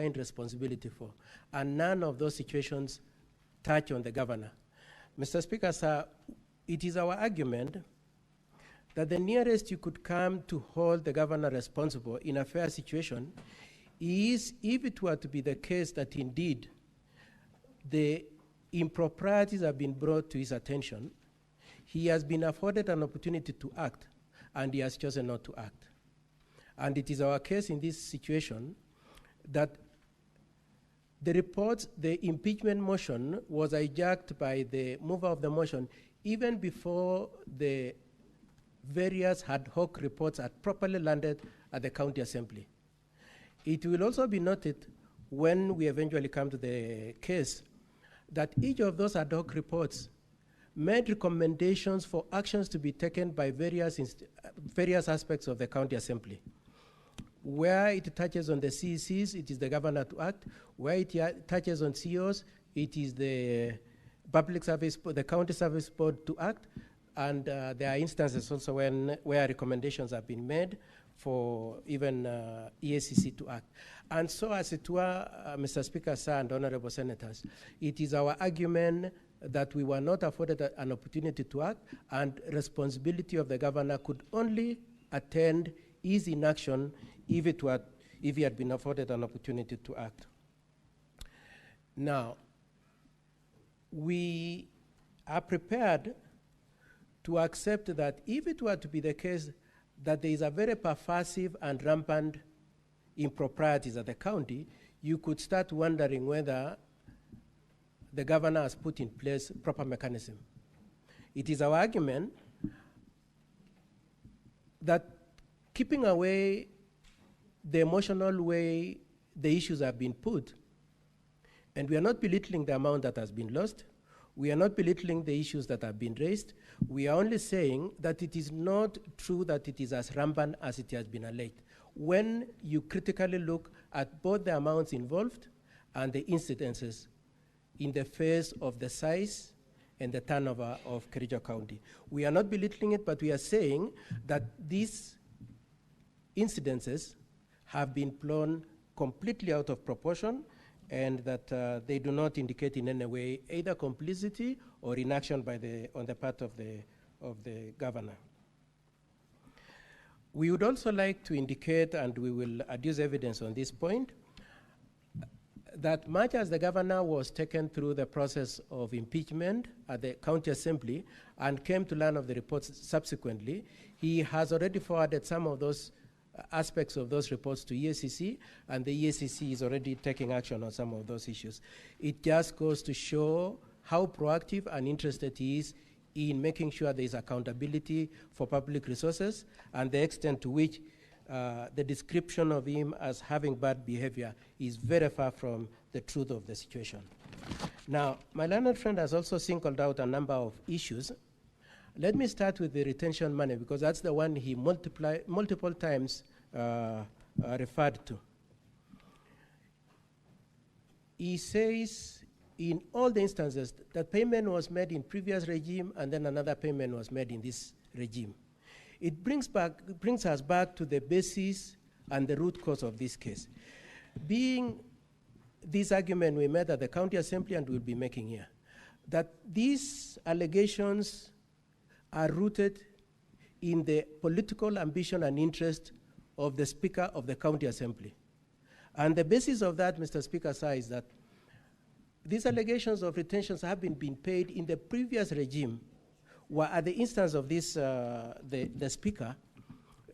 assigned responsibility for. And none of those situations touch on the governor. Mr. Speaker, sir, it is our argument that the nearest you could come to hold the governor responsible in a fair situation is if it were to be the case that indeed the improprieties have been brought to his attention, he has been afforded an opportunity to act, and he has chosen not to act. And it is our case in this situation that the reports, the impeachment motion was hijacked by the mover of the motion even before the various ad hoc reports had properly landed at the county assembly. It will also be noted when we eventually come to the case that each of those ad hoc reports made recommendations for actions to be taken by various aspects of the county assembly. Where it touches on the CECs, it is the governor to act. Where it touches on CEOs, it is the public service, the county service board to act. And there are instances also where recommendations have been made for even EACC to act. And so as it were, Mr. Speaker, sir, and honorable senators, it is our argument that we were not afforded an opportunity to act, and responsibility of the governor could only attend his inaction if he had been afforded an opportunity to act. Now, we are prepared to accept that if it were to be the case that there is a very pervasive and rampant improprieties at the county, you could start wondering whether the governor has put in place proper mechanism. It is our argument that keeping away the emotional way the issues have been put, and we are not belittling the amount that has been lost, we are not belittling the issues that have been raised, we are only saying that it is not true that it is as rampant as it has been alleged. When you critically look at both the amounts involved and the incidences in the face of the size and the turnover of Kericho County. We are not belittling it, but we are saying that these incidences have been blown completely out of proportion, and that they do not indicate in any way either complicity or inaction on the part of the governor. We would also like to indicate, and we will adduce evidence on this point, that much as the governor was taken through the process of impeachment at the county assembly and came to learn of the reports subsequently, he has already forwarded some of those aspects of those reports to EACC, and the EACC is already taking action on some of those issues. It just goes to show how proactive and interested he is in making sure there is accountability for public resources, and the extent to which the description of him as having bad behavior is very far from the truth of the situation. Now, my learned friend has also singled out a number of issues. Let me start with the retention money, because that's the one he multiple times referred to. He says in all the instances that payment was made in previous regime and then another payment was made in this regime. It brings us back to the basis and the root cause of this case. Being this argument we made at the county assembly and we'll be making here, that these allegations are rooted in the political ambition and interest of the Speaker of the County Assembly. And the basis of that, Mr. Speaker, sir, is that these allegations of retentions have been paid in the previous regime, where at the instance of this, the Speaker,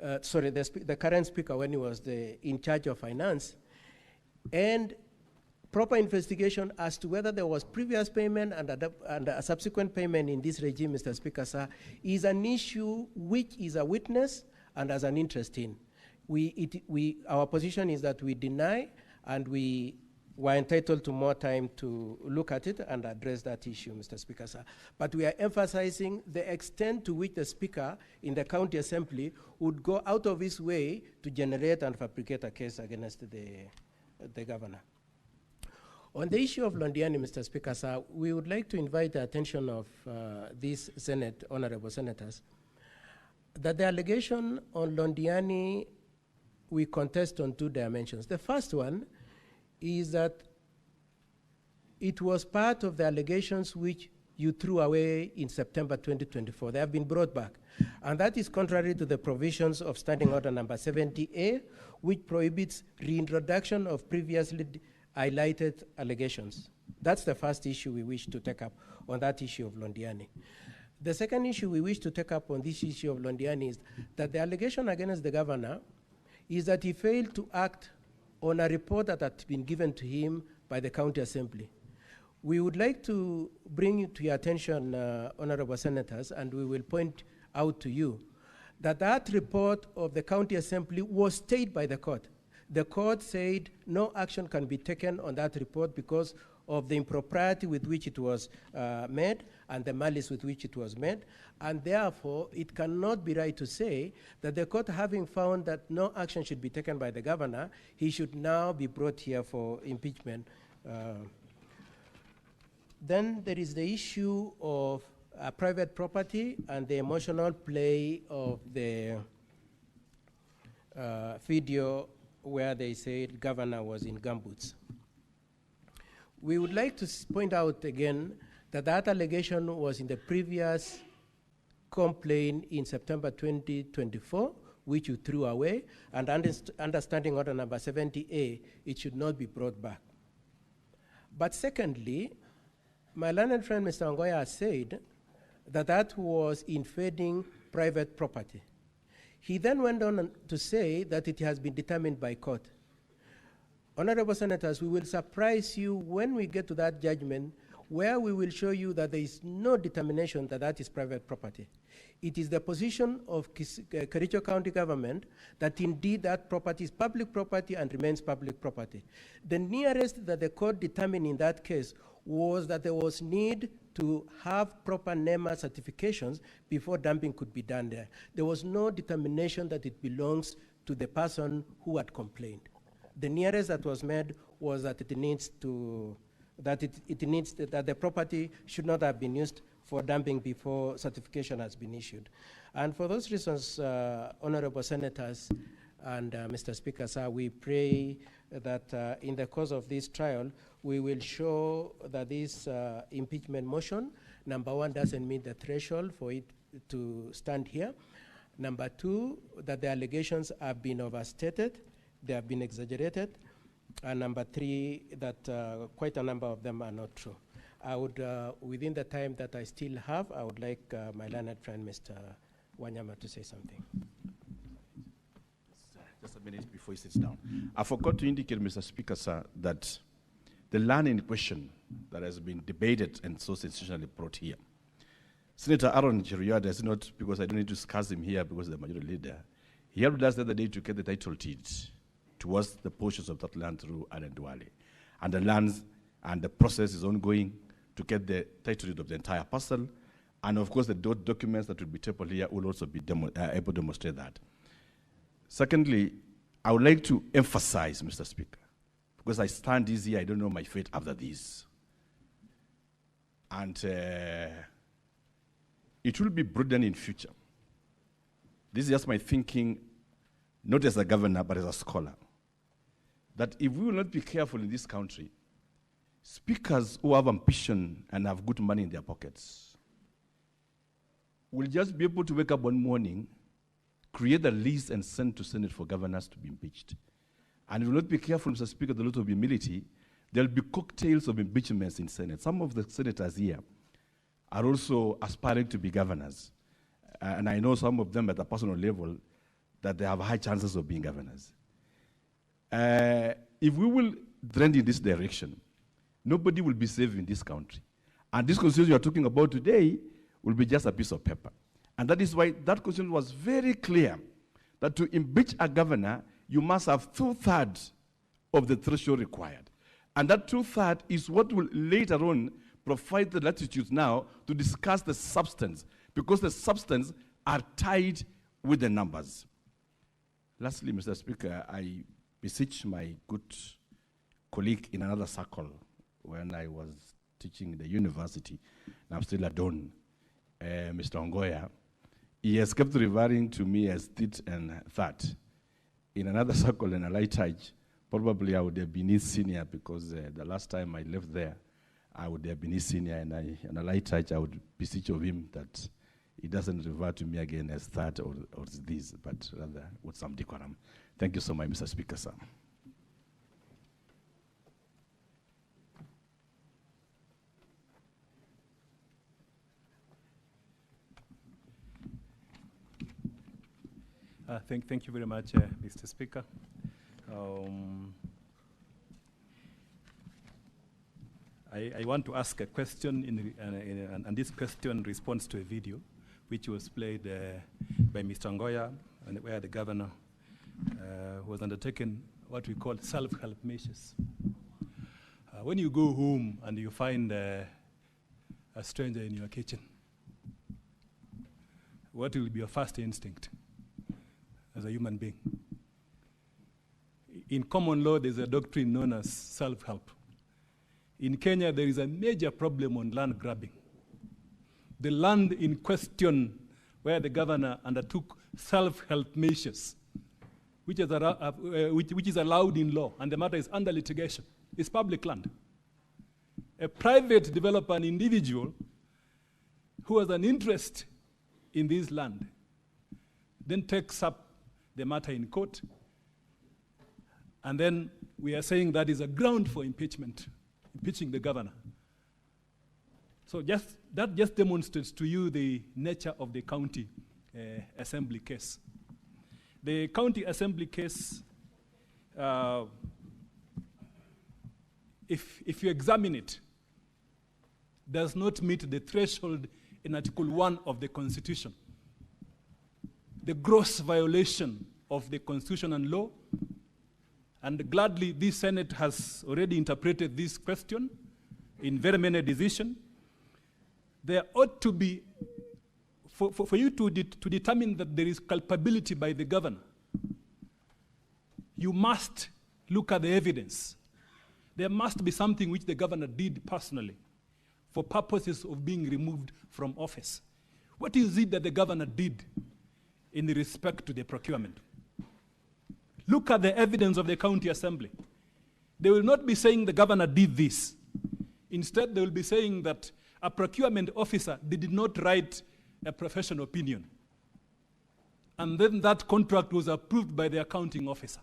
the current Speaker when he was in charge of finance, and proper investigation as to whether there was previous payment and a subsequent payment in this regime, Mr. Speaker, sir, is an issue which is a witness and has an interest in. Our position is that we deny, and we were entitled to more time to look at it and address that issue, Mr. Speaker, sir. But we are emphasizing the extent to which the Speaker in the County Assembly would go out of his way to generate and fabricate a case against the governor. On the issue of Londiani, Mr. Speaker, sir, we would like to invite the attention of these honorable senators that the allegation on Londiani we contest on two dimensions. The first one is that it was part of the allegations which you threw away in September 2024. They have been brought back. And that is contrary to the provisions of Standing Order number 70A, which prohibits reintroduction of previously highlighted allegations. That's the first issue we wish to take up on that issue of Londiani. The second issue we wish to take up on this issue of Londiani is that the allegation against the governor is that he failed to act on a report that had been given to him by the county assembly. We would like to bring to your attention, honorable senators, and we will point out to you that that report of the county assembly was stayed by the court. The court said no action can be taken on that report because of the impropriety with which it was made and the malice with which it was made, and therefore it cannot be right to say that the court, having found that no action should be taken by the governor, he should now be brought here for impeachment. Then there is the issue of private property and the emotional play of the video where they said governor was in gumboots. We would like to point out again that that allegation was in the previous complaint in September 2024, which you threw away, and understanding order number 70A, it should not be brought back. But secondly, my learned friend Mr. Ongoya has said that that was invading private property. He then went on to say that it has been determined by court. Honorable senators, we will surprise you when we get to that judgment where we will show you that there is no determination that that is private property. It is the position of Kericho County government that indeed that property is public property and remains public property. The nearest that the court determined in that case was that there was need to have proper NEMA certifications before dumping could be done there. There was no determination that it belongs to the person who had complained. The nearest that was made was that it needs to, that the property should not have been used for dumping before certification has been issued. And for those reasons, honorable senators and Mr. Speaker, sir, we pray that in the course of this trial, we will show that this impeachment motion, number one, doesn't meet the threshold for it to stand here. Number two, that the allegations have been overstated, they have been exaggerated. And number three, that quite a number of them are not true. I would, within the time that I still have, I would like my learned friend, Mr. Wanyama, to say something. Just a minute before he sits down. I forgot to indicate, Mr. Speaker, sir, that the land in question that has been debated and so sensationally brought here, Senator Aaron Cheruiyot is not, because I don't need to discuss him here because he's the majority leader, he helped us the other day to get the title deed towards the portions of that land through Adendwale. And the lands and the process is ongoing to get the title deed of the entire parcel. And of course, the documents that will be tabled here will also be able to demonstrate that. Secondly, I would like to emphasize, Mr. Speaker, because I stand easy, I don't know my fate after this. And it will be prudent in future. This is just my thinking, not as a governor, but as a scholar, that if we will not be careful in this country, speakers who have ambition and have good money in their pockets will just be able to wake up one morning, create a list and send to Senate for governors to be impeached. And if we will not be careful, Mr. Speaker, the lot of humility, there will be cocktails of impeachments in Senate. Some of the senators here are also aspiring to be governors. And I know some of them at a personal level that they have high chances of being governors. If we will trend in this direction, nobody will be safe in this country. And this constitution you are talking about today will be just a piece of paper. And that is why that constitution was very clear that to impeach a governor, you must have 2/3 of the threshold required. And that 2/3 is what will later on provide the latitude now to discuss the substance, because the substance are tied with the numbers. Lastly, Mr. Speaker, I beseech my good colleague in another circle when I was teaching in the university, and I'm still a don, Mr. Ongoya, he has kept referring to me as tit and that. In another circle in a light touch, Probably I would have been his senior because the last time I left there, I would have been his senior, and on a light touch, I would beseech of him that he doesn't refer to me again as that or this, but rather with some decorum. Thank you so much, Mr. Speaker, sir. Thank you very much, Mr. Speaker. I want to ask a question, and this question responds to a video which was played by Mr. Ngoya, and where the governor was undertaken what we call self-help measures. When you go home and you find a stranger in your kitchen, what will be your first instinct as a human being? In common law, there's a doctrine known as self-help. In Kenya, there is a major problem on land grabbing. The land in question where the governor undertook self-help measures, which is allowed in law, and the matter is under litigation, is public land. A private developer, an individual who has an interest in this land, then takes up the matter in court, and then we are saying that is a ground for impeachment, impeaching the governor. So that just demonstrates to you the nature of the county assembly case. The county assembly case, if you examine it, does not meet the threshold in Article 1 of the Constitution. The gross violation of the Constitution and law, and gladly this Senate has already interpreted this question in very many decisions. There ought to be, for you to determine that there is culpability by the governor, you must look at the evidence. There must be something which the governor did personally for purposes of being removed from office. What is it that the governor did in respect to the procurement? Look at the evidence of the county assembly. They will not be saying the governor did this. Instead, they will be saying that a procurement officer did not write a professional opinion. And then that contract was approved by the accounting officer.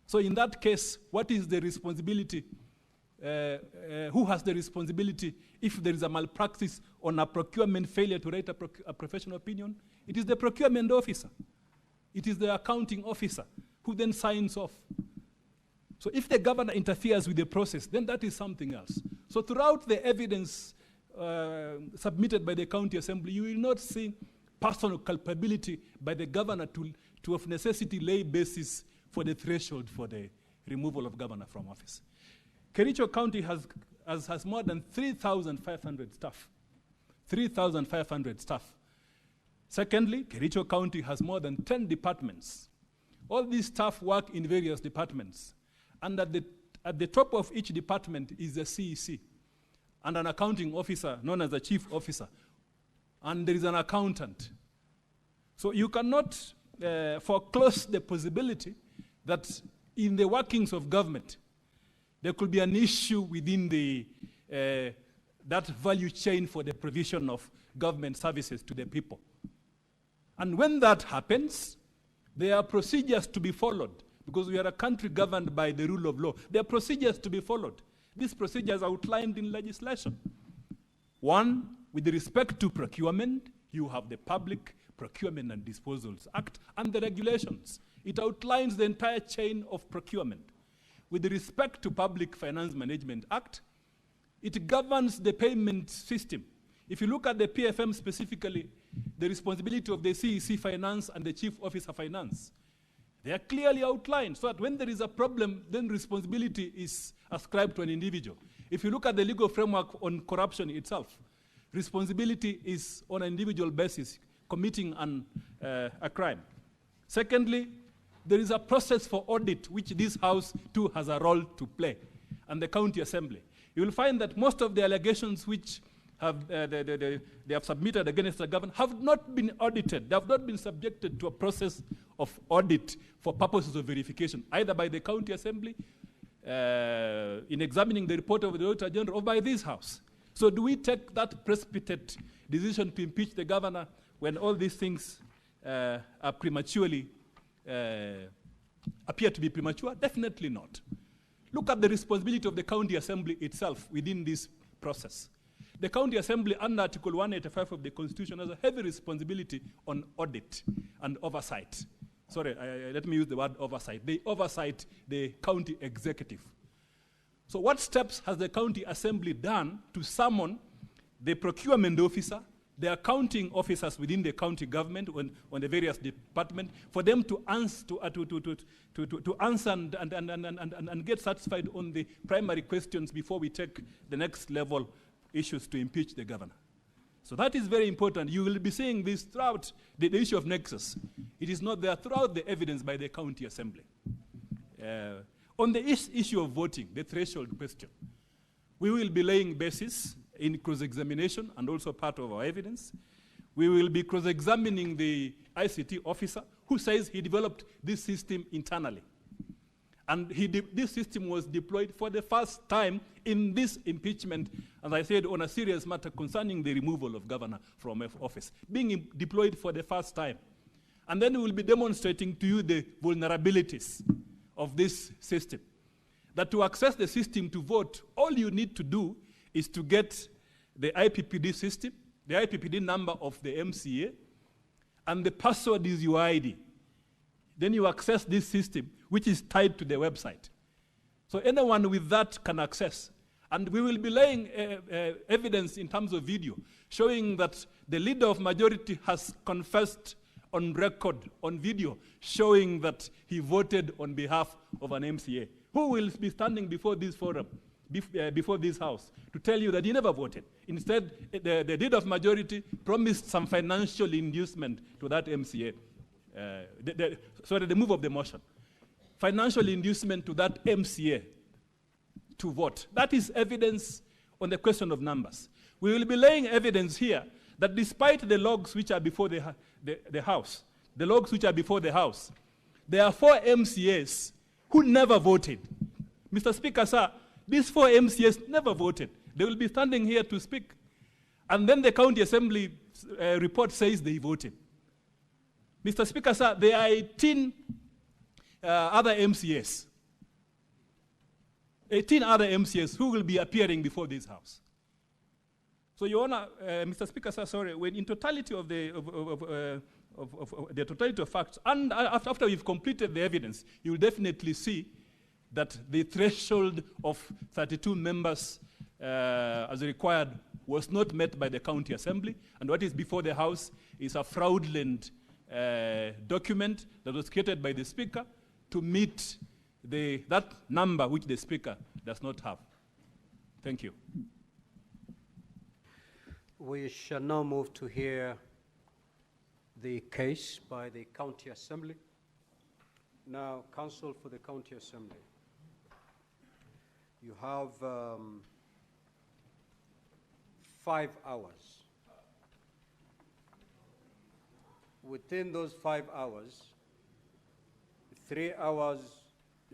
So in that case, what is the responsibility? Who has the responsibility if there is a malpractice on a procurement failure to write a professional opinion? It is the procurement officer. It is the accounting officer who then signs off. So if the governor interferes with the process, then that is something else. So throughout the evidence submitted by the county assembly, you will not see personal culpability by the governor to of necessity lay basis for the threshold for the removal of governor from office. Kericho County has more than 3,500 staff. 3,500 staff. Secondly, Kericho County has more than 10 departments. All these staff work in various departments. And at the top of each department is the CEC and an accounting officer known as the chief officer. And there is an accountant. So you cannot foreclose the possibility that in the workings of government, there could be an issue within that value chain for the provision of government services to the people. And when that happens, there are procedures to be followed, because we are a country governed by the rule of law. There are procedures to be followed. These procedures are outlined in legislation. One, with respect to procurement, you have the Public Procurement and Disposals Act and the regulations. It outlines the entire chain of procurement. With respect to Public Finance Management Act, it governs the payment system. If you look at the PFM specifically, the responsibility of the CEC Finance and the Chief Officer Finance, they are clearly outlined so that when there is a problem, then responsibility is ascribed to an individual. If you look at the legal framework on corruption itself, responsibility is on an individual basis, committing a crime. Secondly, there is a process for audit, which this House too has a role to play, and the County Assembly. You will find that most of the allegations which they have submitted against the governor have not been audited. They have not been subjected to a process of audit for purposes of verification, either by the county assembly, in examining the report of the Auditor General, or by this House. So do we take that precipitate decision to impeach the governor when all these things are prematurely, appear to be premature? Definitely not. Look at the responsibility of the county assembly itself within this process. The county assembly under Article 185 of the Constitution has a heavy responsibility on audit and oversight. Sorry, let me use the word oversight. They oversight the county executive. So what steps has the county assembly done to summon the procurement officer, the accounting officers within the county government on the various departments, for them to answer and get satisfied on the primary questions before we take the next level issues to impeach the governor? So that is very important. You will be seeing this throughout the issue of nexus. It is not there throughout the evidence by the county assembly. On the issue of voting, the threshold question, we will be laying basis in cross-examination and also part of our evidence. We will be cross-examining the ICT officer who says he developed this system internally. And this system was deployed for the first time in this impeachment, as I said, on a serious matter concerning the removal of governor from office, being deployed for the first time. And then we will be demonstrating to you the vulnerabilities of this system. That to access the system to vote, all you need to do is to get the IPPD system, the IPPD number of the MCA, and the password is your ID. Then you access this system, which is tied to the website. So anyone with that can access. And we will be laying evidence in terms of video, showing that the leader of majority has confessed on record, on video, showing that he voted on behalf of an MCA, who will be standing before this forum, before this House, to tell you that he never voted. Instead, the leader of majority promised some financial inducement to that MCA. The move of the motion. Financial inducement to that MCA to vote. That is evidence on the question of numbers. We will be laying evidence here that despite the logs which are before the House, there are 4 MCAs who never voted. Mr. Speaker, sir, these 4 MCAs never voted. They will be standing here to speak. And then the county assembly report says they voted. Mr. Speaker, sir, there are 18 other MCAs. 18 other MCAs who will be appearing before this House. So, Your Honor, Mr. Speaker, sir, sorry, when in totality of the totality of facts, and after we've completed the evidence, you will definitely see that the threshold of 32 members as required was not met by the county assembly, and what is before the House is a fraudulent document that was created by the Speaker to meet that number which the Speaker does not have. Thank you. We shall now move to hear the case by the County Assembly. Now, Counsel for the County Assembly, you have 5 hours. Within those 5 hours, 3 hours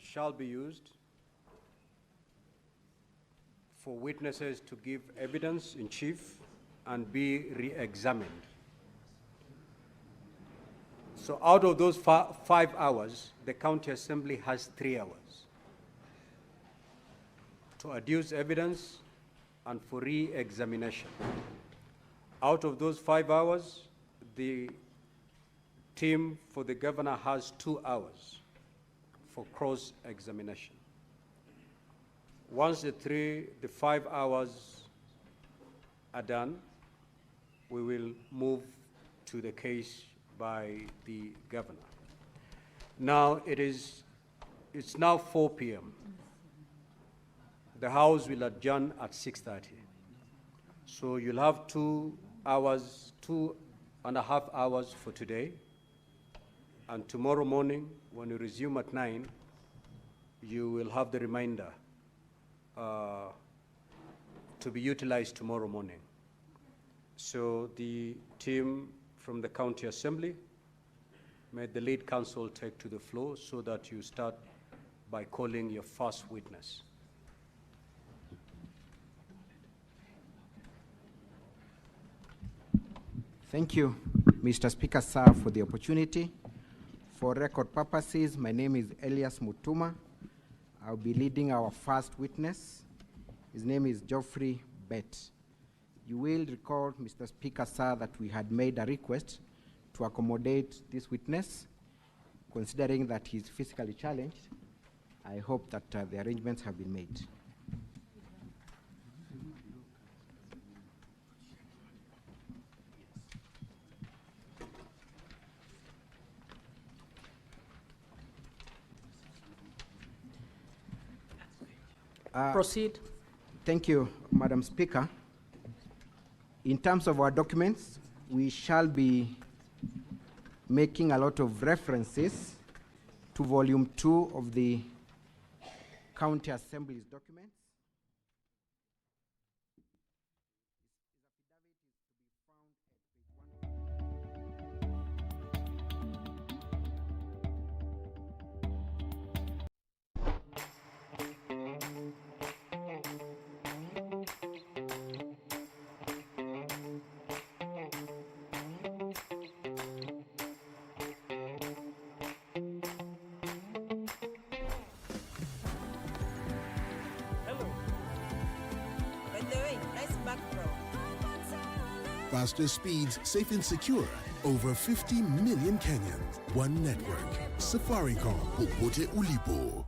shall be used for witnesses to give evidence in chief and be re-examined. So out of those 5 hours, the County Assembly has 3 hours to adduce evidence and for re-examination. Out of those 5 hours, the team for the governor has 2 hours for cross-examination. Once the 5 hours are done, we will move to the case by the governor. Now it's now 4 p.m. The House will adjourn at 6:30. So you'll have 2 hours, 2.5 hours for today. And tomorrow morning, when you resume at 9, you will have the remainder to be utilized tomorrow morning. So the team from the County Assembly, may the lead counsel take to the floor so that you start by calling your first witness. Thank you, Mr. Speaker, sir, for the opportunity. For record purposes, my name is Elias Mutuma. I'll be leading our first witness. His name is Geoffrey Bett. You will recall, Mr. Speaker, sir, that we had made a request to accommodate this witness, considering that he's physically challenged. I hope that the arrangements have been made. Proceed. Thank you, Madam Speaker. In terms of our documents, we shall be making a lot of references to Volume 2 of the County Assembly's documents. Faster speeds, safe and secure. Over 50 million Kenyans. One network. Safaricom. Popote ulipo.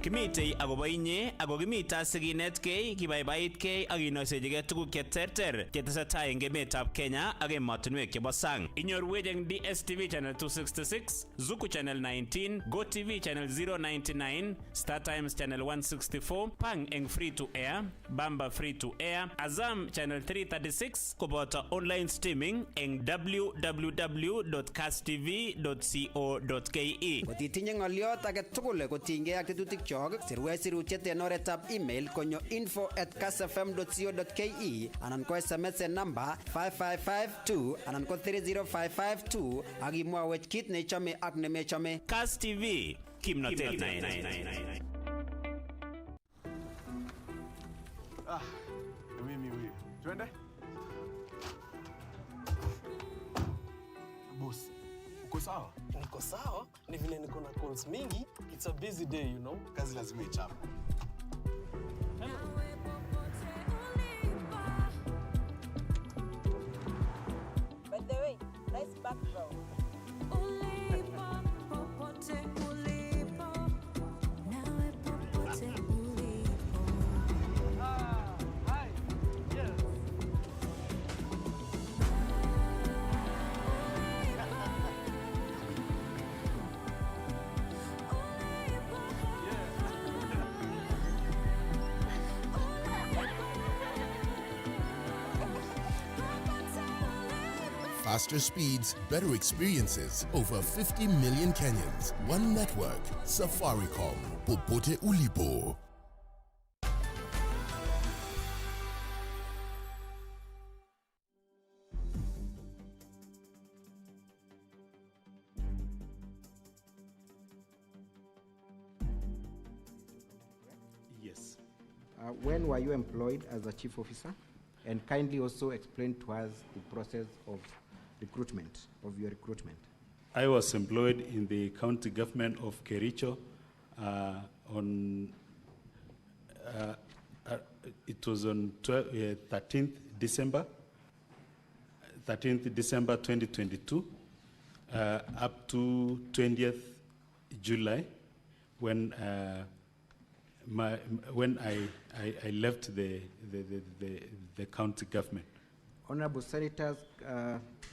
Kimitei akobo inye ako kimita sikinetkei kibaibaitgei ak kinoisechigei tuguk cheterter chetesetai eng emetab Kenya ak emotinwek chebo sang. Inyorwech eng DSTV channel 266, Zuku channel 19, GoTV channel 099, Star Times channel 164, Pang eng free to air, Bamba free to air, Azam channel 336 koboto online streaming eng www.castv.co.ke. Kotitinye ng'oliot age tugul kotinygei ak tetutik chok, sirwech sirutiet en oretab email konyo info@castfm.co.ke anan ko SMS en namba 55552 anan ko 30552 ak imwawech kit neichome ak nemechome. Cast TV, kimnotet. Mimi huyu. Twende? Boss, uko sawa? Niko sawa, ni vile niko na calls mingi. It's a busy day, you know. Kazi lazima ichape. By the way, nice background. Faster speeds, better experiences. Over 50 million Kenyans. One network. Safaricom. Popote ulipo. Yes. When were you employed as a chief officer? And kindly also explain to us the process of recruitment, of your recruitment. I was employed in the county government of Kericho it was on 13th December 2022 up to 20th July when I left the county government. Honorable Senators,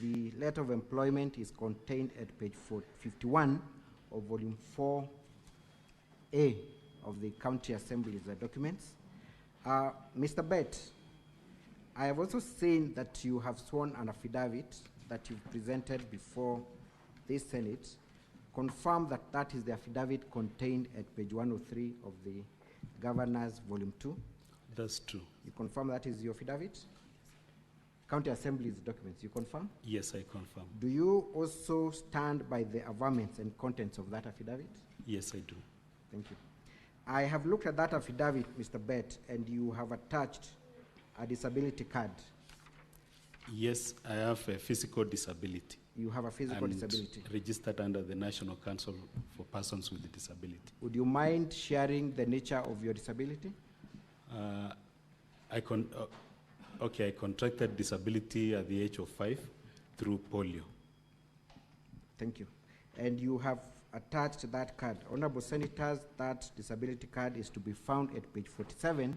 the letter of employment is contained at page 51 of volume 4A of the County Assembly's documents. Mr. Bett, I have also seen that you have sworn an affidavit that you've presented before this Senate. Confirm that that is the affidavit contained at page 103 of the Governor's volume 2. That's true. You confirm that is your affidavit? County Assembly's documents. You confirm? Yes, I confirm. Do you also stand by the averments and contents of that affidavit? Yes, I do. Thank you. I have looked at that affidavit, Mr. Bett, and you have attached a disability card. Yes, I have a physical disability. You have a physical disability. Registered under the National Council for Persons with Disability. Would you mind sharing the nature of your disability? I contracted disability at the age of 5 through polio. Thank you. And you have attached that card. Honorable Senators, that disability card is to be found at page 47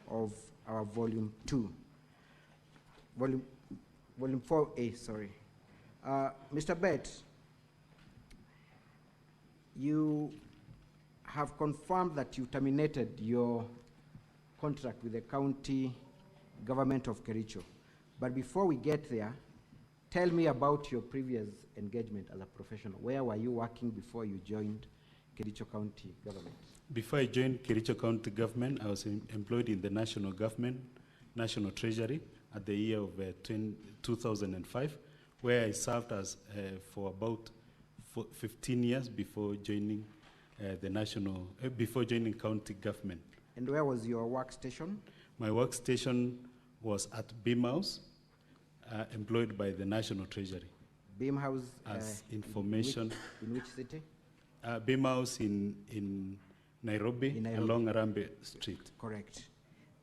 of our volume 2. Volume 4A, sorry. Mr. Bett, you have confirmed that you terminated your contract with the county government of Kericho. But before we get there, tell me about your previous engagement as a professional. Where were you working before you joined Kericho County government? Before I joined Kericho County government, I was employed in the national government, National Treasury, at the year of 2005, where I served as for about 15 years before joining before joining county government. And where was your workstation? My workstation was at Beam House, employed by the National Treasury. Beam House? As information. In which city? Beam House in Nairobi, along Arambe Street. Correct.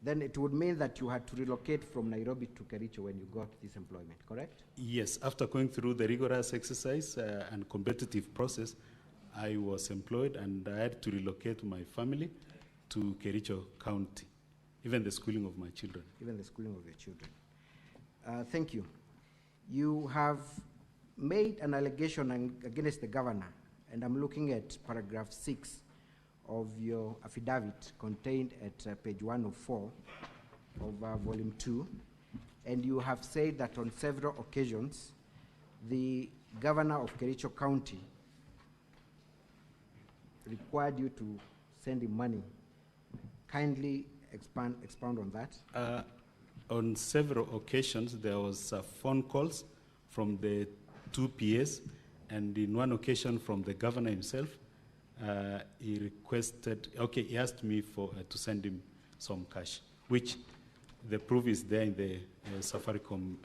Then it would mean that you had to relocate from Nairobi to Kericho when you got this employment, correct? Yes, after going through the rigorous exercise and competitive process, I was employed and I had to relocate my family to Kericho County, even the schooling of my children. Even the schooling of your children. Thank you. You have made an allegation against the governor, and I'm looking at paragraph 6 of your affidavit contained at page 104 of volume 2, and you have said that on several occasions the governor of Kericho County required you to send him money. Kindly expound on that. On several occasions, there was phone calls from the two PAs, and in one occasion from the governor himself. He asked me to send him some cash, which the proof is there in the Safaricom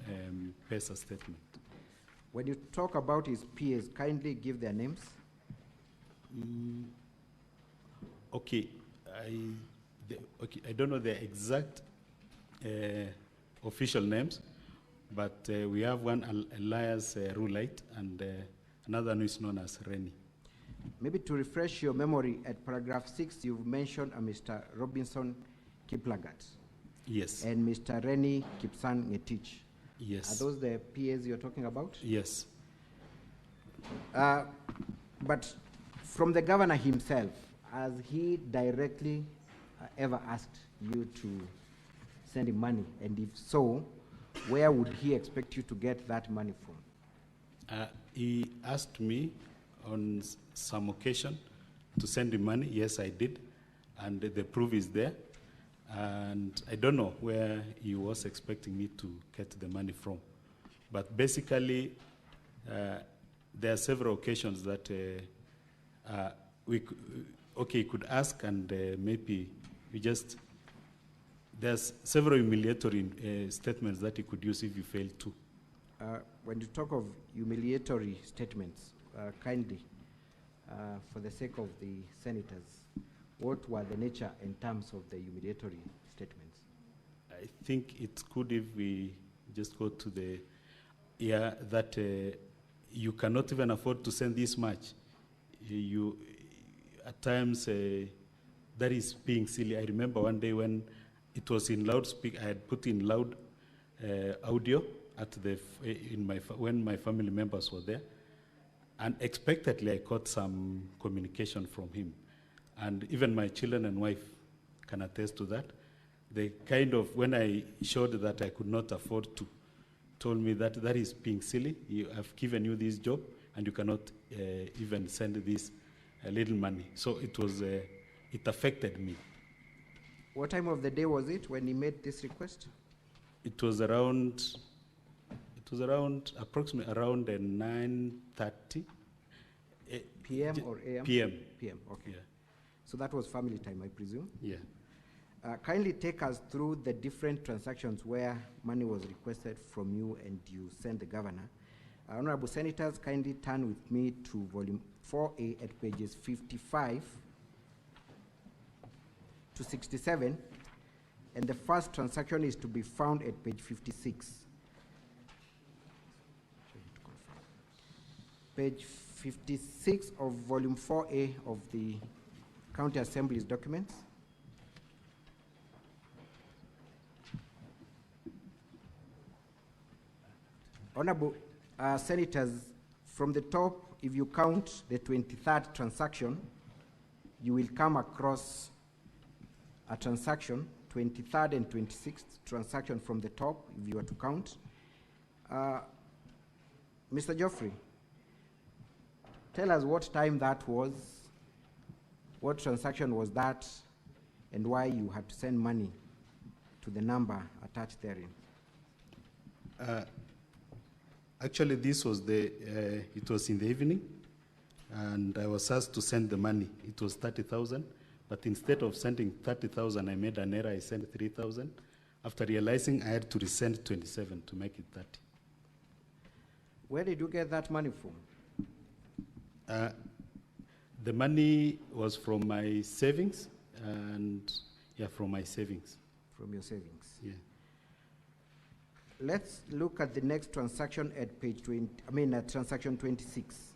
PESA statement. When you talk about his PAs, kindly give their names. I don't know the exact official names, but we have one Elias Rulite and another who is known as Rennie. Maybe to refresh your memory, at paragraph 6, you've mentioned a Mr. Robinson Kiplagat. Yes. And Mr. Rennie Kipsan Ngetich. Yes. Are those the PAs you're talking about? Yes. But from the governor himself, has he directly ever asked you to send him money? And if so, where would he expect you to get that money from? He asked me on some occasion to send him money. Yes, I did. And the proof is there. And I don't know where he was expecting me to get the money from. But basically, there are several occasions that he could ask, and maybe there's several humiliatory statements that he could use if you fail to. When you talk of humiliatory statements, kindly, for the sake of the senators, what were the nature in terms of the humiliatory statements? I think it's good if we just go to the, that you cannot even afford to send this much. You, at times, that is being silly. I remember one day when it was in loudspeaker, I had put in loud audio at when my family members were there. Unexpectedly, I caught some communication from him. And even my children and wife can attest to that. They kind of, when I showed that I could not afford to, told me that that is being silly. I've given you this job, and you cannot even send this little money. So it was, it affected me. What time of the day was it when he made this request? It was around was around, approximately around 9:30. PM or AM? PM. PM, okay. Yeah. So that was family time, I presume? Yeah. Kindly take us through the different transactions where money was requested from you and you sent the governor. Honorable Senators, kindly turn with me to volume 4A at pages 55 to 67, and the first transaction is to be found at page 56. Page 56 of volume 4A of the County Assembly's documents. Honorable Senators, from the top, if you count the 23rd transaction, you will come across a transaction, 23rd and 26th transaction from the top, if you are to count. Mr. Geoffrey, tell us what time that was, what transaction was that, and why you had to send money to the number attached therein. Actually, this was it was in the evening, and I was asked to send the money. It was 30,000, but instead of sending 30,000, I made an error. I sent 3,000. After realizing, I had to resend 27 to make it 30. Where did you get that money from? The money was from my savings, and from my savings. From your savings. Yeah. Let's look at the next transaction at page 20, transaction 26.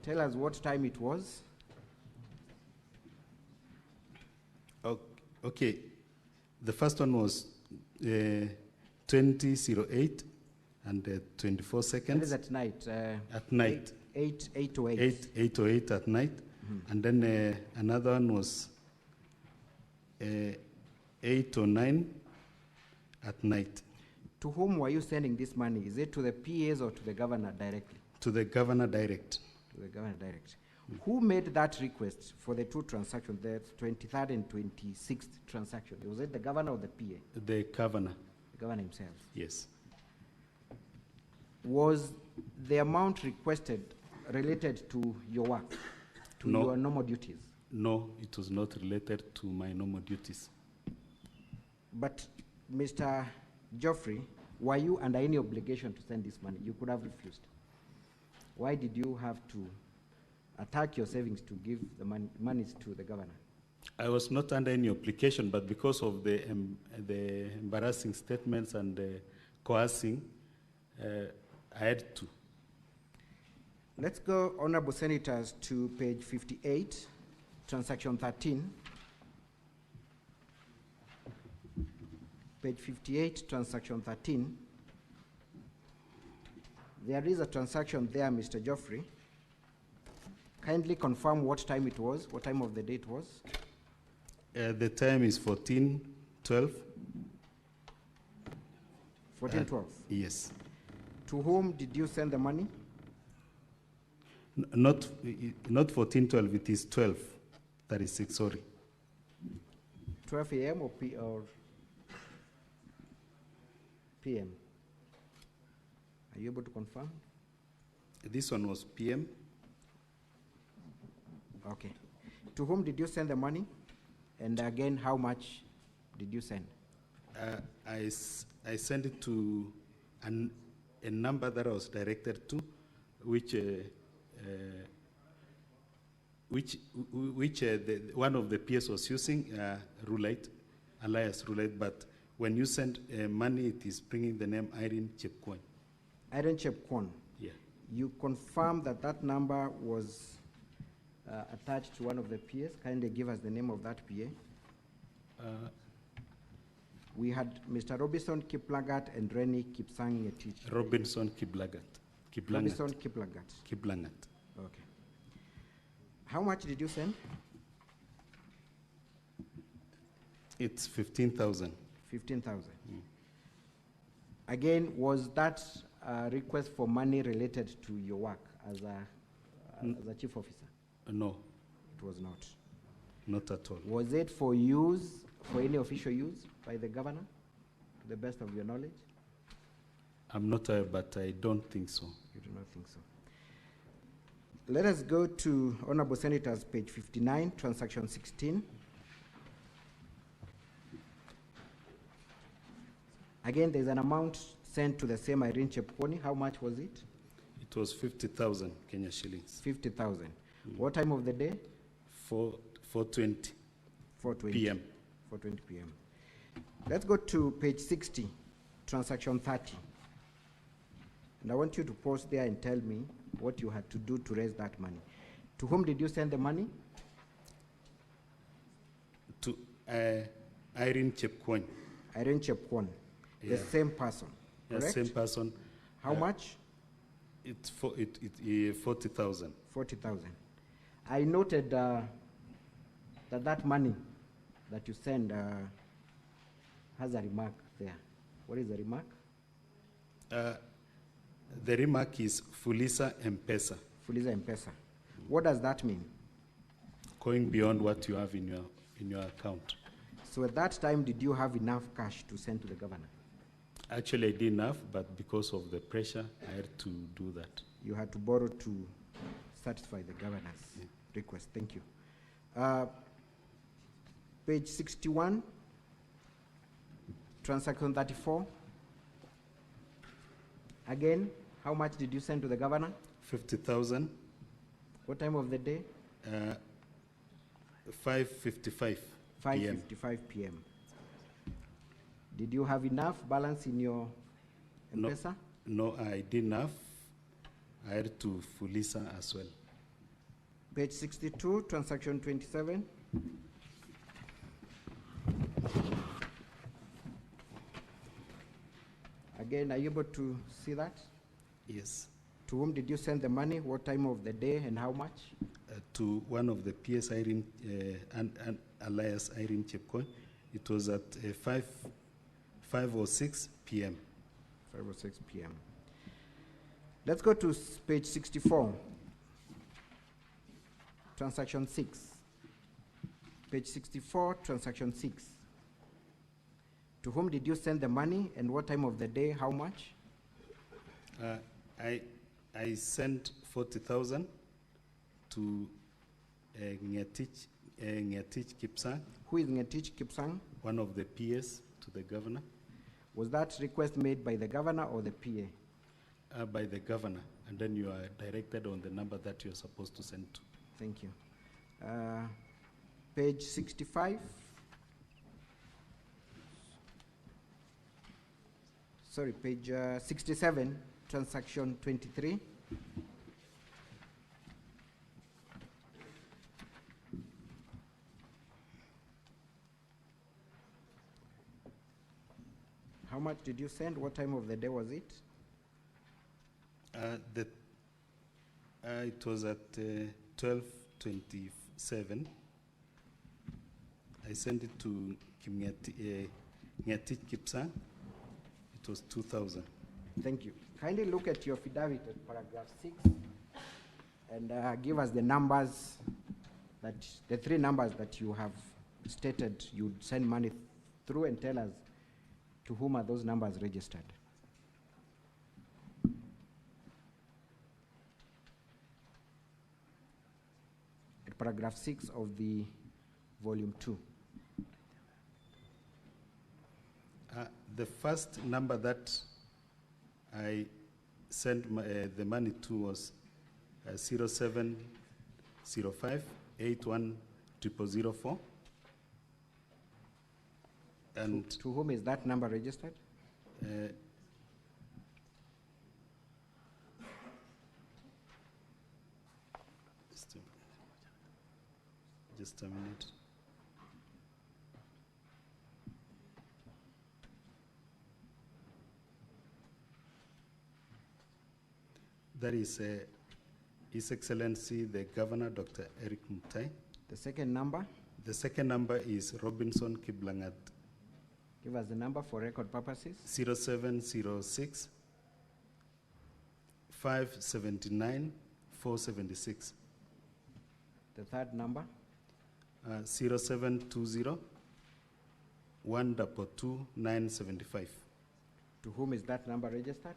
Tell us what time it was. Okay. The first one was 20:08 and 24 seconds. That is at night. At night. 8:08. 8:08 at night. Mm-hmm. And then another one was 8:09 at night. To whom were you sending this money? Is it to the PAs or to the governor directly? To the governor direct. To the governor direct. Mm. Who made that request for the two transactions, the 23rd and 26th transaction? Was it the governor or the PA? The governor. The governor himself? Yes. Was the amount requested related to your work, to your normal duties? No, it was not related to my normal duties. But Mr. Geoffrey, were you under any obligation to send this money? You could have refused. Why did you have to attack your savings to give the monies to the governor? I was not under any obligation, but because of the embarrassing statements and the coercing, I had to. Let's go, Honorable Senators, to page 58, transaction 13. Page 58, transaction 13. There is a transaction there, Mr. Geoffrey. Kindly confirm what time it was, what time of the day it was. The time is 14:12. 14:12? Yes. To whom did you send the money? Not 14:12, it is 12:36, sorry. 12 a.m. or PM? Are you able to confirm? This one was PM. Okay. To whom did you send the money? And again, how much did you send? I sent it to a number that I was directed to, which one of the PS was using, alias Roulette, but when you send money, it is bringing the name Irene Chepkwony. Irene Chepkwony? Yeah. You confirm that that number was attached to one of the PAs? Kindly give us the name of that PA. We had Mr. Robinson Kiplagat and Rennie Kipsang-Ngetich. Robinson Kiplagat. Robinson Kiplagat. Kiplangat. Okay. How much did you send? It's 15,000. 15,000. Mm. Again, was that a request for money related to your work as a chief officer? No. It was not. Not at all. Was it for use, for any official use by the governor, to the best of your knowledge? I'm not, but I don't think so. You do not think so. Let us go to Honorable Senators, page 59, transaction 16. Again, there's an amount sent to the same Irene Chepkwony. How much was it? It was 50,000 Kenya shillings. 50,000. What time of the day? 4:20 p.m. 4:20 p.m. Let's go to page 60, transaction 30. And I want you to pause there and tell me what you had to do to raise that money. To whom did you send the money? To Irene Chepkwony. Irene Chepkwony, the same person, Yeah, correct? same person. How much? It's 40,000. 40,000. I noted that money that you send has a remark there. What is the remark? The remark is Fuliza M-Pesa. Fuliza M-Pesa. What does that mean? Going beyond what you have in your account. So at that time, did you have enough cash to send to the governor? Actually, I did enough, but because of the pressure, I had to do that. You had to borrow to satisfy the governor's request. Thank you. Page 61, transaction 34. Again, how much did you send to the governor? 50,000. What time of the day? 5:55 p.m. 5:55 p.m. Did you have enough balance in your M-Pesa? No, I did enough. I had to Fuliza as well. Page 62, transaction 27. Again, are you able to see that? Yes. To whom did you send the money? What time of the day and how much? To one of the PS Irene, alias Irene Chepkwony. It was at 5:06 p.m. 5:06 p.m. Let's go to page 64, transaction 6. Page 64, transaction 6. To whom did you send the money and what time of the day, how much? I sent 40,000 to Ngetich Kipsang. Who is Ngetich Kipsang? One of the PS to the governor. Was that request made by the governor or the PA? By the governor, and then you are directed on the number that you're supposed to send to. Thank you. Page 65. Sorry, page 67, transaction 23. How much did you send? What time of the day was it? It was at 12:27. I sent it to Ngetich Kipsang. It was 2,000. Thank you. Kindly look at your affidavit at paragraph 6 and give us the numbers, the three numbers that you have stated you'd send money through, and tell us to whom are those numbers registered. At paragraph 6 of the volume 2. The first number that I sent the money to was 0705 81 0004. And to whom is that number registered? Just a minute. That is His Excellency the Governor, Dr. Eric Mutai. The second number? The second number is Robinson Kiblangat. Give us the number for record purposes. 0706 579 476. The third number? 0720 122 975. To whom is that number registered?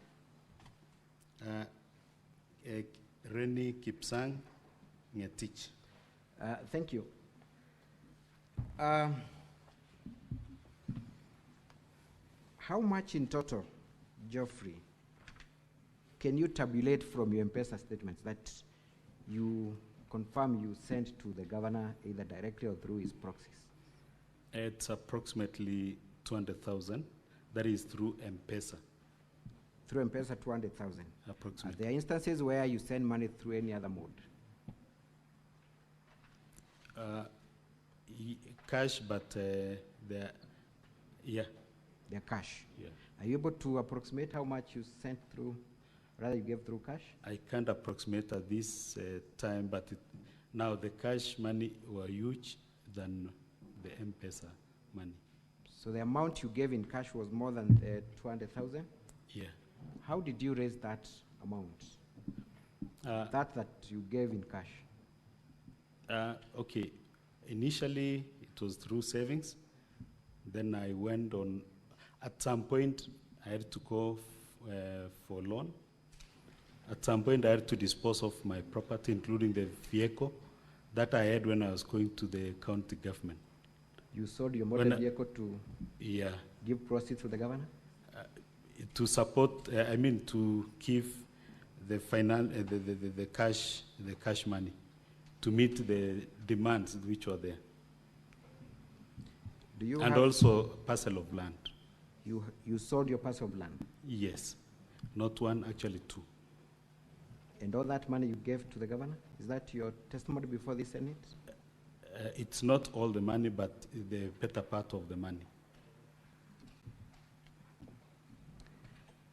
Reni Kipsang Ngetich. Thank you. How much in total, Geoffrey, can you tabulate from your M-Pesa statements that you confirm you sent to the governor either directly or through his proxies? It's approximately 200,000. That is through M-Pesa. Through M-Pesa, 200,000. Approximately. Are there instances where you send money through any other mode? Cash, but yeah. They're cash. Yeah. Are you able to approximate how much you sent through, rather you gave through cash? I can't approximate at this time, but now the cash money were huge than the M-Pesa money. So the amount you gave in cash was more than 200,000? Yeah. How did you raise that amount? That you gave in cash? Okay. Initially, it was through savings. Then I went on. At some point, I had to go for loan. At some point, I had to dispose of my property, including the vehicle that I had when I was going to the county government. You sold your motor vehicle to give proceeds to the governor? To support, to give the the cash money to meet the demands which were there. Do you and also parcel of land. You sold your parcel of land? Yes, not one, actually two. And all that money you gave to the governor? Is that your testimony before the Senate? It's not all the money, but the better part of the money.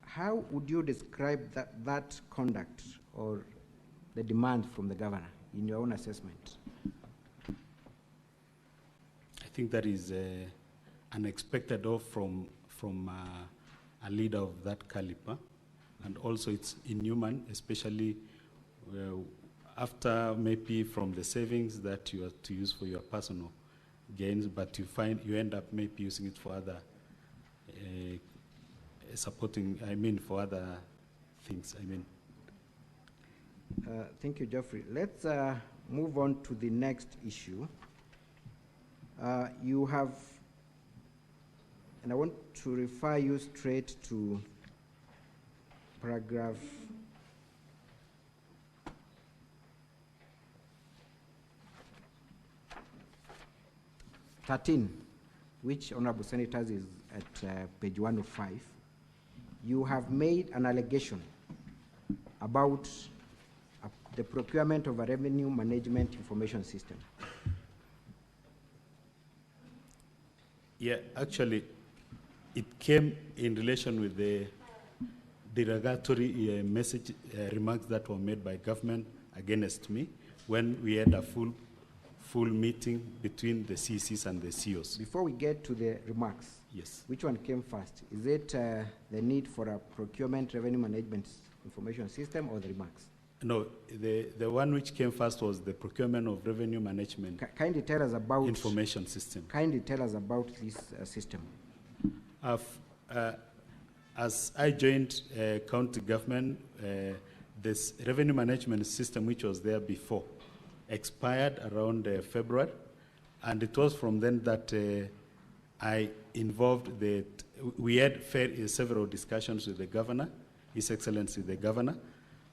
How would you describe that conduct or the demand from the governor in your own assessment? I think that is unexpected from a leader of that caliber, and also it's inhuman, especially after maybe from the savings that you are to use for your personal gains, but you end up maybe using it for other for other things, Thank you, Geoffrey. Let's move on to the next issue. You have, and I want to refer you straight to paragraph 13, which, Honorable Senators, is at page 105. You have made an allegation about the procurement of a revenue management information system. Yeah, actually, it came in relation with the derogatory remarks that were made by government against me when we had a full meeting between the CCs and the CEOs. Before we get to the remarks, yes, which one came first? Is it the need for a procurement revenue management information system or the remarks? No, the one which came first was the procurement of revenue management. Kindly tell us about information system. Kindly tell us about this system. As I joined county government, this revenue management system, which was there before, expired around February, and it was from then that I involved we had several discussions with the governor, His Excellency the Governor,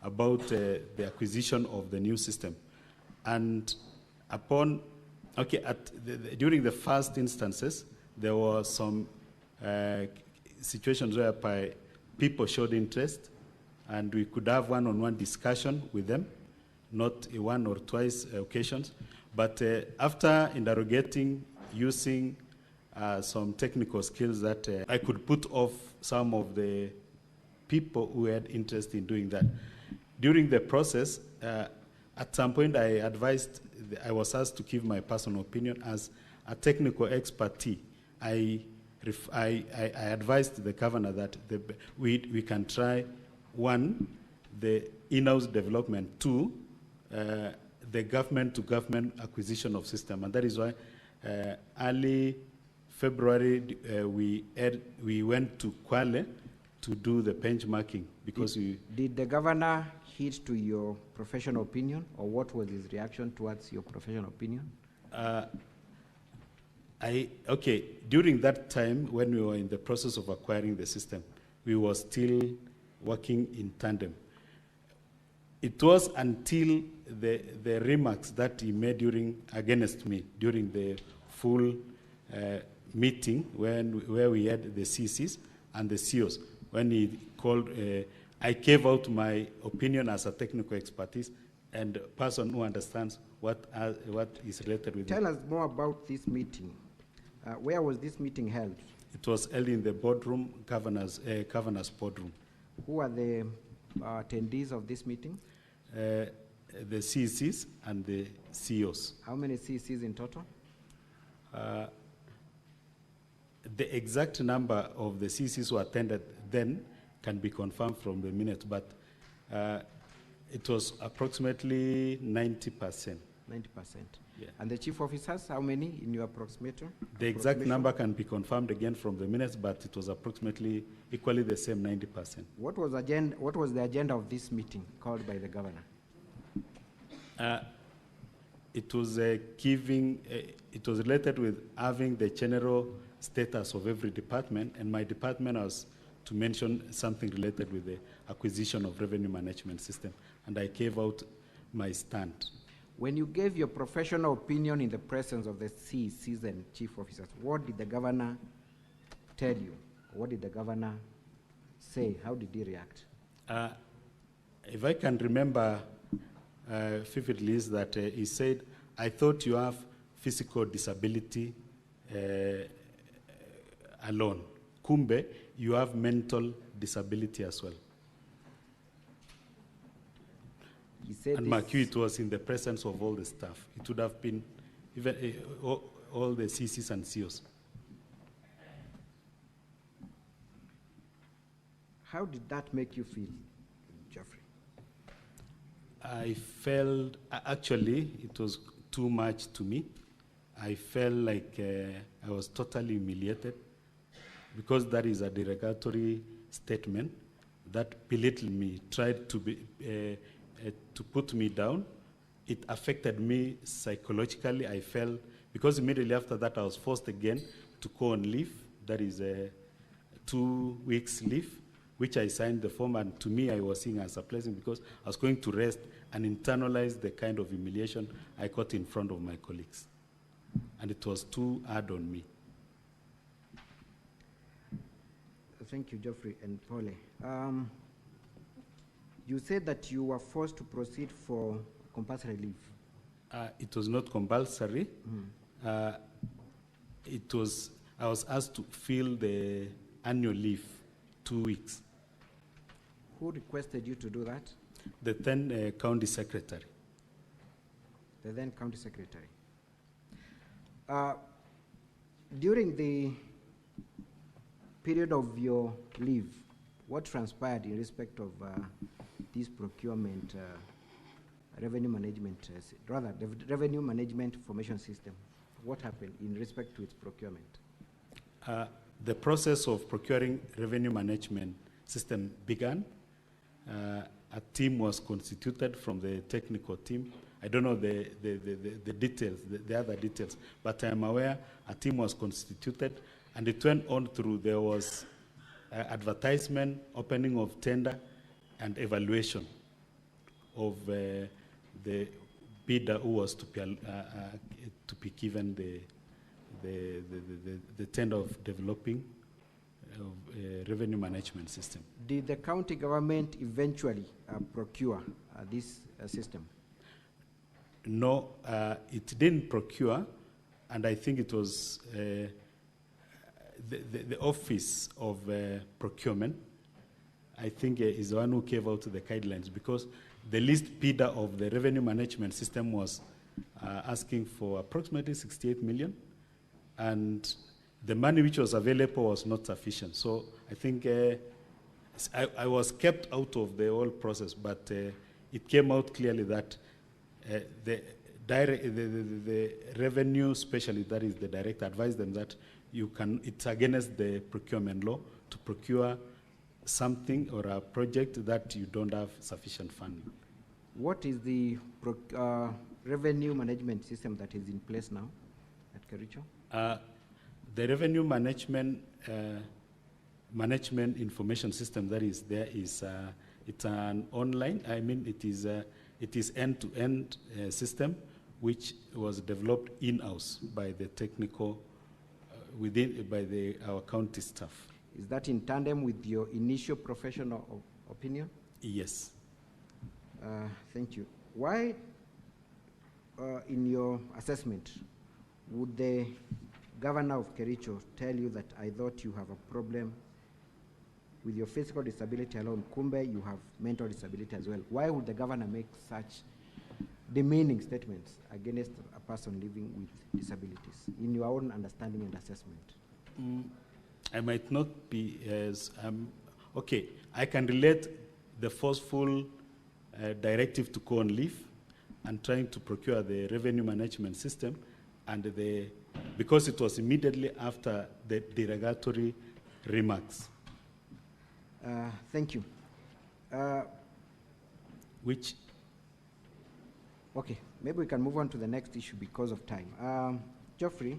about the acquisition of the new system. And during the first instances, there were some situations whereby people showed interest, and we could have one-on-one discussion with them, not one or twice occasions. But after interrogating, using some technical skills that I could put off some of the people who had interest in doing that. During the process, at some point I was asked to give my personal opinion as a technical expertise. I advised the governor that we can try, one, the in-house development, two, the government-to-government acquisition of system. And that is why early February we went to Kwale to do the benchmarking because Did the governor heed to your professional opinion, or what was his reaction towards your professional opinion? Okay, during that time when we were in the process of acquiring the system, we were still working in tandem. It was until the remarks that he made against me during the full meeting where we had the CCs and the CEOs, when he called, I gave out my opinion as a technical expertise and a person who understands what is related with it. Tell us more about this meeting. Where was this meeting held? It was held in the boardroom, governor's boardroom. Who are the attendees of this meeting? The CCs and the CEOs. How many CCs in total? The exact number of the CCs who attended then can be confirmed from the minutes, but it was approximately 90%. 90%. Yeah. And the chief officers, how many in your approximation? The exact number can be confirmed again from the minutes, but it was approximately equally the same 90%. What was the agenda of this meeting called by the governor? It was it was related with having the general status of every department, and my department was to mention something related with the acquisition of revenue management system, and I gave out my stand. When you gave your professional opinion in the presence of the CCs and chief officers, what did the governor tell you? What did the governor say? How did he react? If I can remember vividly, is that he said, I thought you have physical disability alone. Kumbe, you have mental disability as well. He said and Makiu, it was in the presence of all the staff. It would have been even all the CCs and CEOs. How did that make you feel, Jeffrey? I felt, actually, it was too much to me. I felt like I was totally humiliated because that is a derogatory statement that belittled me, tried to put me down. It affected me psychologically. I felt, because immediately after that I was forced again to go on leave. That is 2 weeks leave, which I signed the form, and to me I was seeing as a blessing because I was going to rest and internalize the kind of humiliation I got in front of my colleagues. And it was too hard on me. Thank you, Geoffrey and Paule. You said that you were forced to proceed for compulsory leave. It was not compulsory. I was asked to fill the annual leave, 2 weeks. Who requested you to do that? The then county secretary. The then county secretary. During the period of your leave, what transpired in respect of this procurement revenue management, the revenue management information system? What happened in respect to its procurement? The process of procuring revenue management system began. A team was constituted from the technical team. I don't know the details, the other details, but I'm aware a team was constituted, and it went on through. There was advertisement, opening of tender, and evaluation of the bidder who was to be given the tender of developing revenue management system. Did the county government eventually procure this system? No, it didn't procure, and I think it was the office of procurement, I think, is the one who gave out the guidelines, because the least bidder of the revenue management system was asking for approximately 68 million, and the money which was available was not sufficient. So I think I was kept out of the whole process, but it came out clearly that the revenue specialist, that is the director, advised them that it's against the procurement law to procure something or a project that you don't have sufficient funding. What is the revenue management system that is in place now at Kericho? The revenue management information system that is there is it's an online. I mean, it is end-to-end system which was developed in-house by the technical our county staff. Is that in tandem with your initial professional opinion? Yes. Thank you. Why, in your assessment, would the governor of Kericho tell you that I thought you have a problem with your physical disability alone, kumbe you have mental disability as well? Why would the governor make such demeaning statements against a person living with disabilities, in your own understanding and assessment? I might not be as, okay, I can relate the forceful directive to go on leave and trying to procure the revenue management system, and because it was immediately after the derogatory remarks. Thank you. Which? Okay, maybe we can move on to the next issue because of time. Geoffrey,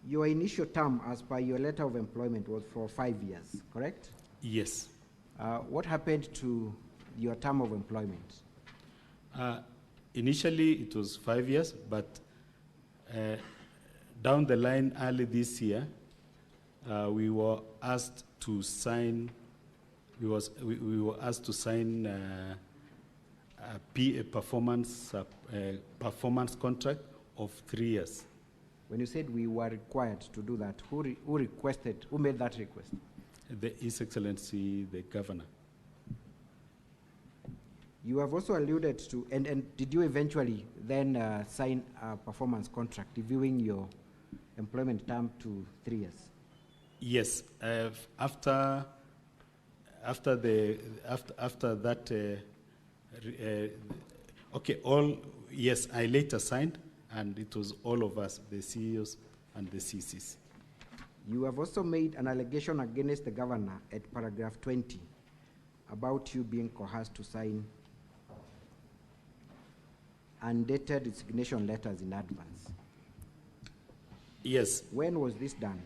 your initial term as per your letter of employment was for 5 years, correct? Yes. What happened to your term of employment? Initially, it was 5 years, but down the line, early this year, we were asked to sign. We were asked to sign a performance contract of 3 years. When you said we were required to do that, who requested? Who made that request? His Excellency, the Governor. You have also alluded to, and did you eventually then sign a performance contract reviewing your employment term to 3 years? Yes. After that, yes, I later signed, and it was all of us, the CEOs and the CCs. You have also made an allegation against the governor at paragraph 20 about you being coerced to sign undated resignation letters in advance. Yes. When was this done?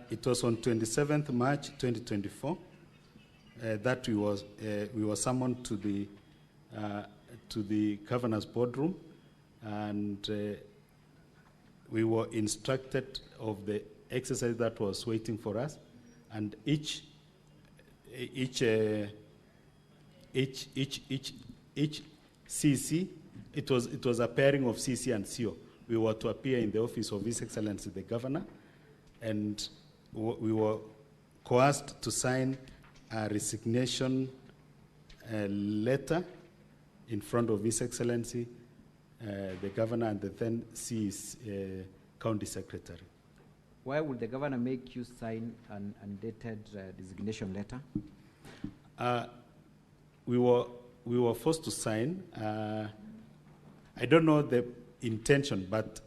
It was on 27th March 2024 that we were summoned to the governor's boardroom, and we were instructed of the exercise that was waiting for us, and each CC, it was a pairing of CC and CO. We were to appear in the office of His Excellency the Governor, and we were coerced to sign a resignation letter in front of His Excellency the Governor and the then County Secretary. Why would the Governor make you sign an undated resignation letter? We were forced to sign. I don't know the intention, but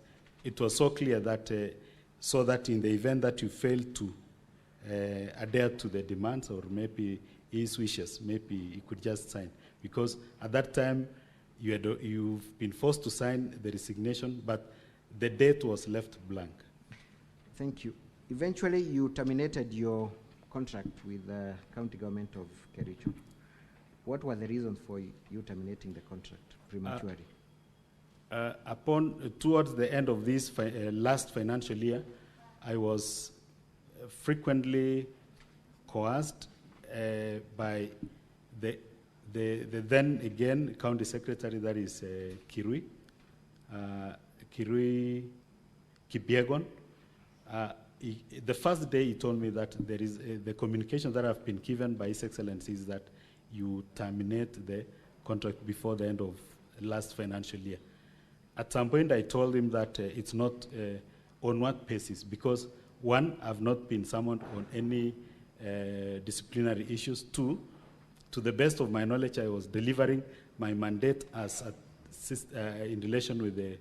it was so clear that so that in the event that you fail to adhere to the demands or maybe his wishes, maybe you could just sign. Because at that time, you've been forced to sign the resignation, but the date was left blank. Thank you. Eventually, you terminated your contract with the county government of Kericho. What were the reasons for you terminating the contract prematurely? Towards the end of this last financial year, I was frequently coerced by the then again county secretary, that is Kirui Kipiegon. The first day he told me that there is the communication that I've been given by His Excellency is that you terminate the contract before the end of last financial year. At some point, I told him that it's not on what basis, because one, I've not been summoned on any disciplinary issues. Two, to the best of my knowledge, I was delivering my mandate as in relation with the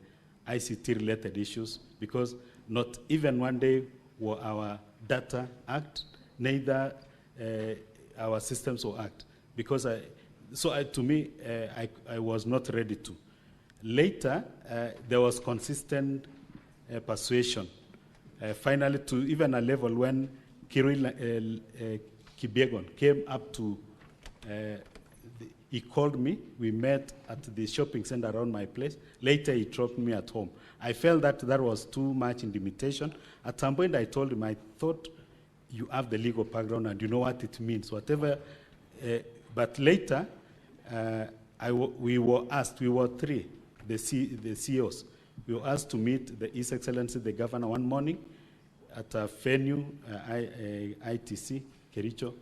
ICT-related issues, because not even one day were our Data Act, neither our systems will act. Because to me, I was not ready to. Later, there was consistent persuasion, finally to even a level when Kibiegon came up to, he called me, we met at the shopping center around my place. Later, he dropped me at home. I felt that was too much intimidation. At some point, I told him, I thought you have the legal background and you know what it means, whatever. But later, we were asked, we were three, the CEOs. We were asked to meet His Excellency the Governor one morning at a venue, ITC, Kericho.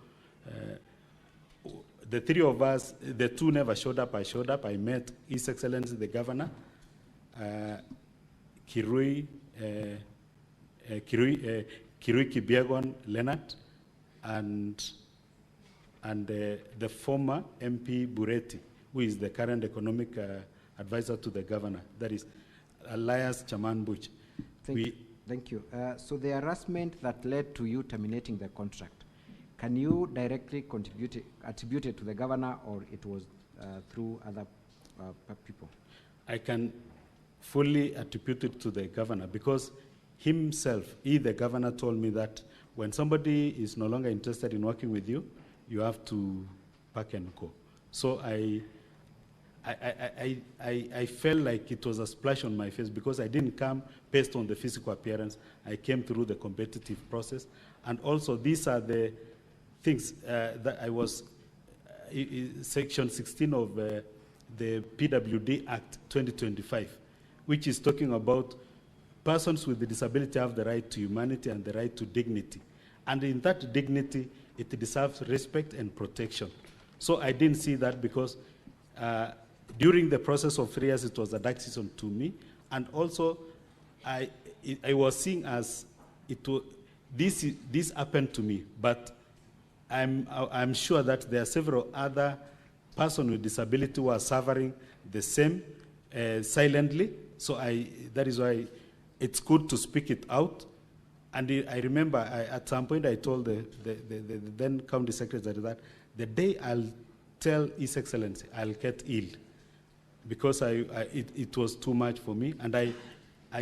The three of us, the two never showed up. I showed up. I met His Excellency the Governor, Kirui Kibiegon Leonard, and the former MP Bureti, who is the current economic advisor to the governor. That is Elias Chaman Buch. Thank you. So the harassment that led to you terminating the contract, can you directly attribute it to the governor, or it was through other people? I can fully attribute it to the governor because himself, the governor, told me that when somebody is no longer interested in working with you, you have to pack and go. So I felt like it was a splash on my face because I didn't come based on the physical appearance. I came through the competitive process. And also, these are the things that I was, Section 16 of the PWD Act 2025, which is talking about persons with a disability have the right to humanity and the right to dignity. And in that dignity, it deserves respect and protection. So I didn't see that because during the process of 3 years, it was a dark season to me. And also, I was seeing as this happened to me, but I'm sure that there are several other persons with disability who are suffering the same silently. So that is why it's good to speak it out. And I remember at some point I told the then County Secretary that the day I'll tell His Excellency, I'll get ill. Because it was too much for me. And I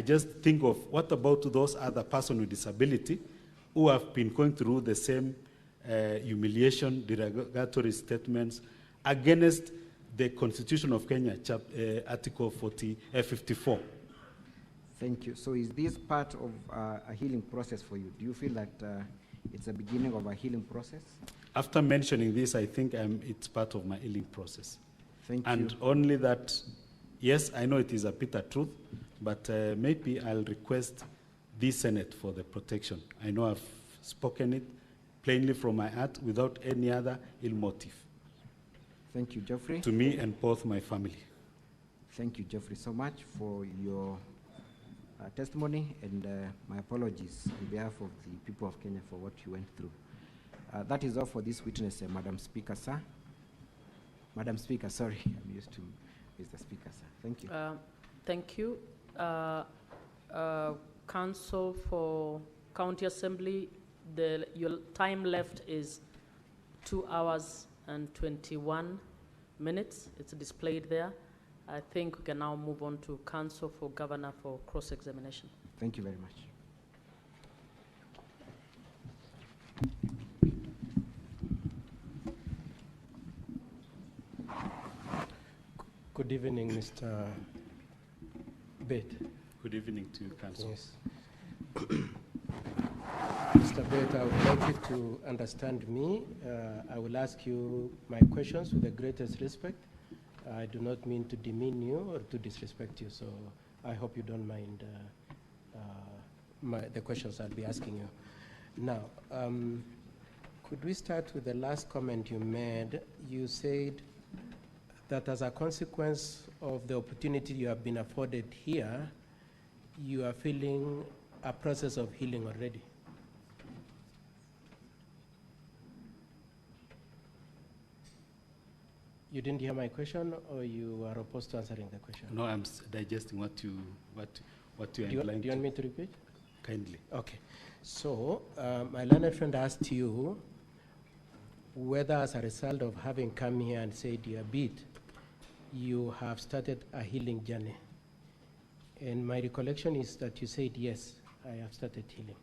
just think of what about those other persons with disability who have been going through the same humiliation, derogatory statements against the Constitution of Kenya, Article 54. Thank you. So is this part of a healing process for you? Do you feel that it's the beginning of a healing process? After mentioning this, I think it's part of my healing process. Thank you. And only that, yes, I know it is a bitter truth, but maybe I'll request the Senate for the protection. I know I've spoken it plainly from my heart without any other ill motive. Thank you, Geoffrey. To me and both my family. Thank you, Geoffrey, so much for your testimony, and my apologies on behalf of the people of Kenya for what you went through. That is all for this witness, Madam Speaker, sir. Madam Speaker, sorry, I'm used to Mr. Speaker, sir. Thank you. Thank you. Council for County Assembly, your time left is 2 hours and 21 minutes. It's displayed there. I think we can now move on to Council for Governor for cross-examination. Thank you very much. Good evening, Mr. Bate. Good evening to you, Council. Yes. Mr. Bate, I would like you to understand me. I will ask you my questions with the greatest respect. I do not mean to demean you or to disrespect you, so I hope you don't mind the questions I'll be asking you. Now, could we start with the last comment you made? You said that as a consequence of the opportunity you have been afforded here, you are feeling a process of healing already. You didn't hear my question, or you are opposed to answering the question? No, I'm digesting what you do you want me to repeat? kindly. Okay. So, my learned friend asked you whether as a result of having come here and said your bit, you have started a healing journey. And my recollection is that you said, yes, I have started healing.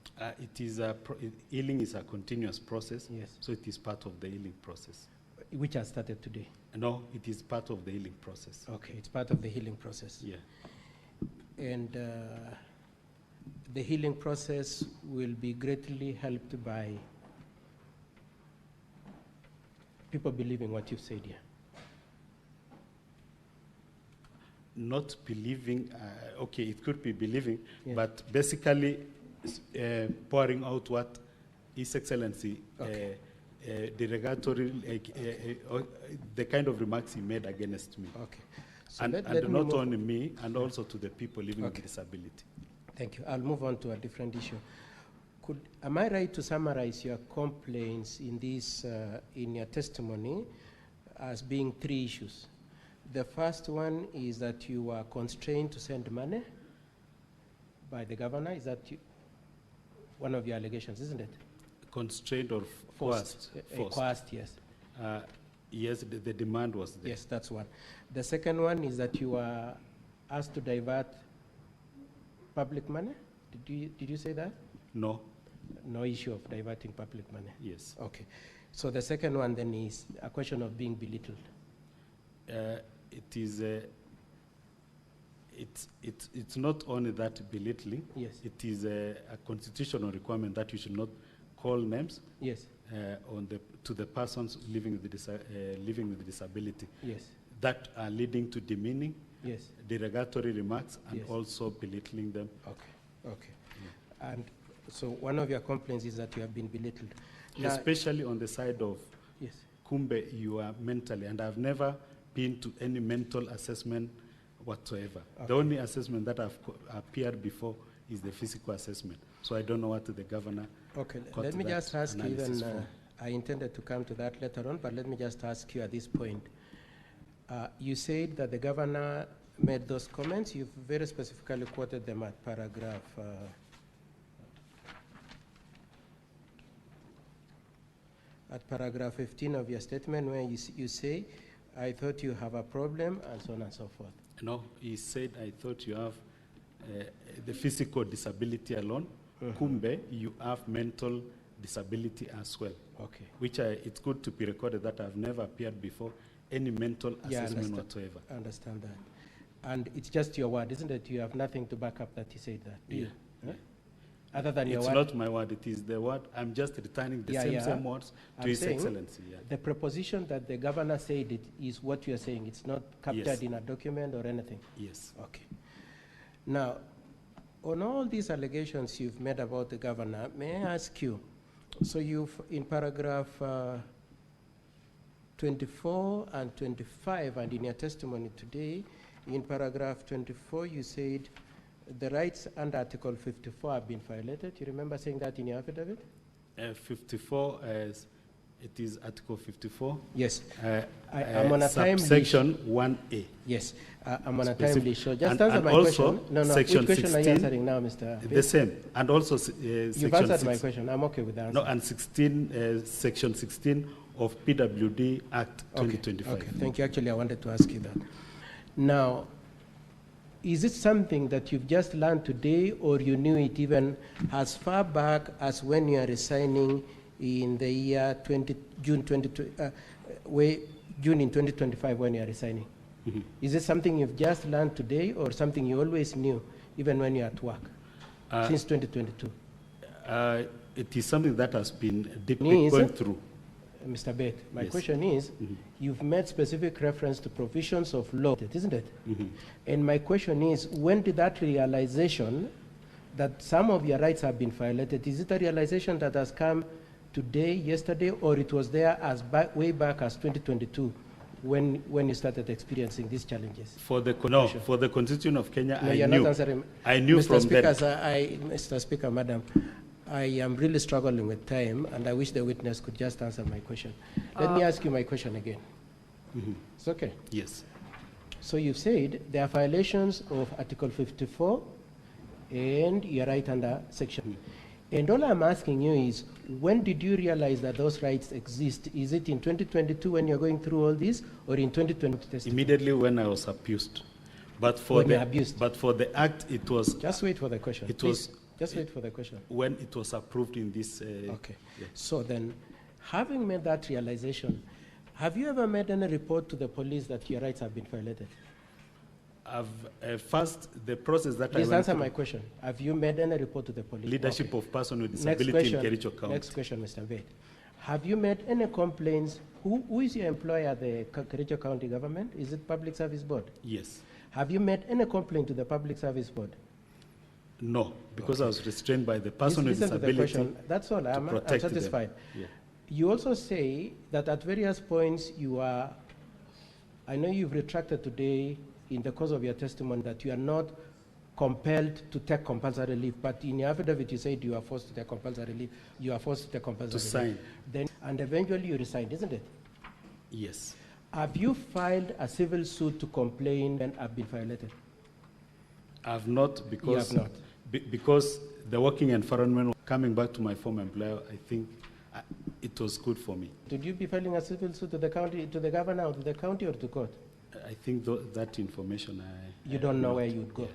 Healing is a continuous process. Yes. So it is part of the healing process. Which has started today? No, it is part of the healing process. Okay, it's part of the healing process. Yeah. And the healing process will be greatly helped by people believing what you've said here. Not believing, okay, it could be believing, Yes. but basically pouring out what His Excellency, Okay. derogatory, the kind of remarks he made against me. Okay. So And let me not move- only me, and also to the people living Okay. with disability. Thank you. I'll move on to a different issue. Am I right to summarize your complaints in this, in your testimony as being 3 issues? The first one is that you were constrained to send money by the governor. Is that one of your allegations, isn't it? Constrained or Forced. forced? Coerced, yes. Yes, the demand was there. Yes, that's one. The second one is that you were asked to divert public money. Did you say that? No. No issue of diverting public money. Yes. Okay. So the second one then is a question of being belittled. It is it's not only that belittling. Yes. It is a constitutional requirement that you should not call names. Yes. To the persons living with disability. Yes. That are leading to demeaning. Yes. Derogatory remarks and Yes. also belittling them. Okay. Okay. And so one of your complaints is that you have been belittled. Now, Especially on the side of yes. Kumbe, you are mentally, and I've never been to any mental assessment whatsoever. Okay. The only assessment that I've appeared before is the physical assessment. So I don't know what the governor. Okay, got let me that just ask you, analysis even from. I intended to come to that later on, but let me just ask you at this point. You said that the governor made those comments. You've very specifically quoted them at paragraph at paragraph 15 of your statement, where you say, I thought you have a problem, and so on and so forth. No, he said, I thought you have the physical disability alone. Kumbe, you have mental disability as well. Okay. Which it's good to be recorded that I've never appeared before any mental assessment whatsoever. I understand that. And it's just your word, isn't it? You have nothing to back up that you said that. Yeah. Huh? Other than your It's word? not my word, it is the word. I'm just returning the same words to His Excellency. Yeah. The proposition that the governor said it is what you are saying. It's not captured Yes. in a document or anything. Yes. Okay. Now, on all these allegations you've made about the governor, may I ask you, so you've, in paragraph 24 and 25, and in your testimony today, in paragraph 24, you said the rights under Article 54 have been violated. You remember saying that in your affidavit? 54, it is Article 54. Yes. I'm on a timely subsection 1A. Yes, I'm on a Specific- timely show. Just and- answer and my also question. No, section which question are you 16, answering now, Mr. The same. And also You've section answered my 6. question. I'm okay with that. No, and 16, section 16 of PWD Act Okay, 2025. okay, thank you. Actually, I wanted to ask you that. Now, is it something that you've just learned today, or you knew it even as far back as when you are resigning in the year June in 2025 when you are resigning? Mm-hmm. Is it something you've just learned today, or something you always knew, even when you're at work, since 2022? It is something that has been deeply going through. Mr. Bett, my Yes. question is, you've made specific reference to provisions of law, isn't it? And my question is, when did that realization that some of your rights have been violated, is it a realization that has come today, yesterday, or it was there as way back as 2022 when you started experiencing these challenges? For the Constitution of Kenya, No, I you're knew. not answering. I knew Mr. from Speaker, then. sir, Mr. Speaker, Madam, I am really struggling with time, and I wish the witness could just answer my question. Let me ask you my question again. It's okay? Yes. So you've said there are violations of Article 54 and you're right under section. And all I'm asking you is, when did you realize that those rights exist? Is it in 2022 when you're going through all this, or in 2020? Immediately when I was abused. But for When the you're abused. But for the act, it was. Just wait for the question. It Please. was. Just wait for the question. When it was approved in this. Okay. Yeah. So then, having made that realization, have you ever made any report to the police that your rights have been violated? First, the process that Please I went answer through, my question. Have you made any report to the police? leadership Okay. of person with Next disability question, in Kericho County. next question, Mr. Mbed. Have you made any complaints? Who is your employer at the Kericho County government? Is it Public Service Board? Yes. Have you made any complaint to the Public Service Board? No, because I was restrained by the person with Listen to the disability. question. That's all. I'm protect them. satisfied. Yeah. You also say that at various points you are, I know you've retracted today in the course of your testimony that you are not compelled to take compulsory leave, but in your affidavit you said you are forced to take compulsory leave. You are forced to take compulsory To leave. sign. Then, and eventually you resigned, isn't it? Yes. Have you filed a civil suit to complain and have been violated? I have not because. You have not. Because the working environment, coming back to my former employer, I think it was good for me. Did you be filing a civil suit to the county, to the governor, or to the county, or to court? I think that information You don't know where you'd go. Yeah.